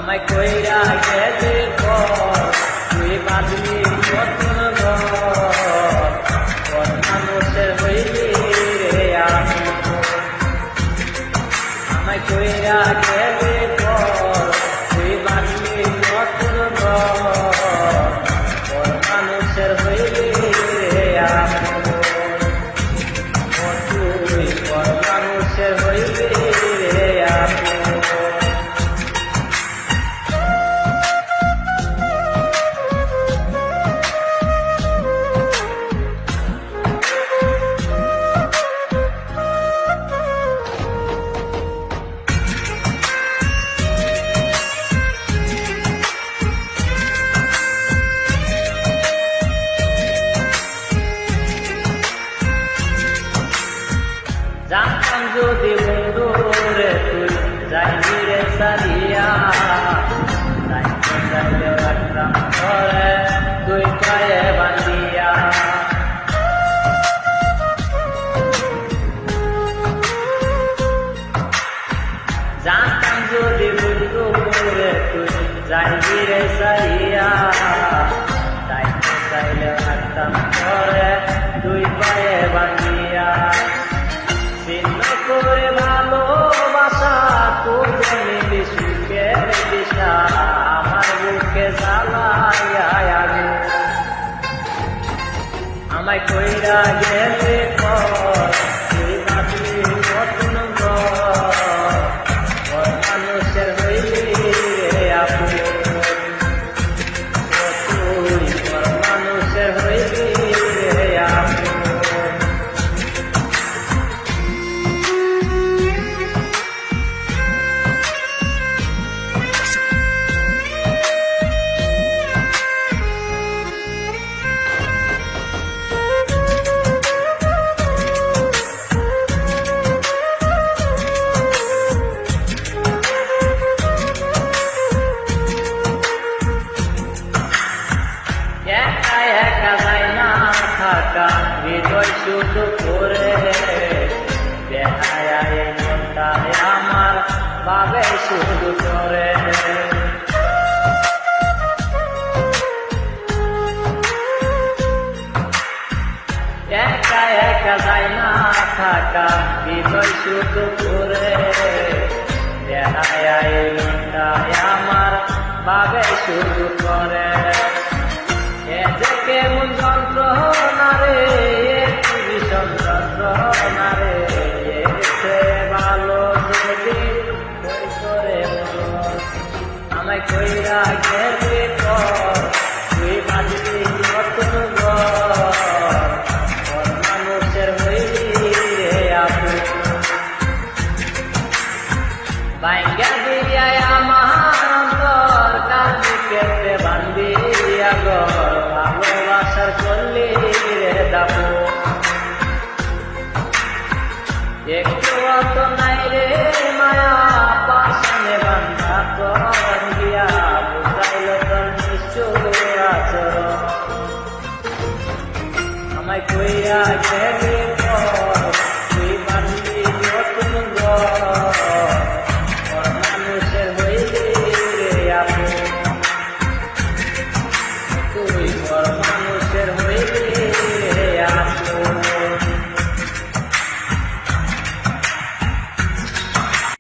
আমায় কইরা গেলে পর তুই বাঁধলি নতুন ঘর মানুষের হইলি রে আমি আমায় কইরা গেলে পর তুই বাঁধলি নতুন ঘর মানুষের হইলি রে আমি তুই মানুষের হইলি রে আমি জানতাম যদি বন্ধু রে তুই যাইবি রে সারিয়া যাইতে চাইলেও রাখতাম ঘরে তুই পায়ে বান্ধিয়া জানতাম যদি বন্ধু রে তুই যাইবি রে সারিয়া যাইতে চাইলেও রাখতাম ঘরে তুই পায়ে বান্ধিয়া চিহ্ন করে ভালোবাসা তোর জমি সুখের দিশা আমার বুকে জ্বালাইয়া আমায় কইরা গেলে পর তুই বাঁধলি নতুন ঘর মানুষের হইলি রে আপন তুই মানুষের হইলি রে আপন একা একা যায় না থাকা হৃদয় শুধু করে দেখায় এই মনটায় আমার ভাবে শুধু করে একা একা যায় না থাকা হৃদয় শুধু করে দেখায় এই মনটায় আমার ভাবে শুধু করে কেমন যন্ত্রণা রে ভীষণ যন্ত্রণা রে ভালো যদি করে আমায় কইরা গেলে পর তুই বাঁধলি নতুন ঘর মানুষের হইলি রে আপন বাইঙ্গা দিয়ায় আমার অন্তর কাঁদি কেটে বান্ধিয়া ঘর ভালোবাসার করলি রে দাবো একটু অত নাই রে মায়া পাশানে বান্ধা তোর গিয়া বুঝাইল তোর নিশ্চয় আচরণ আমায় কইরা গেলে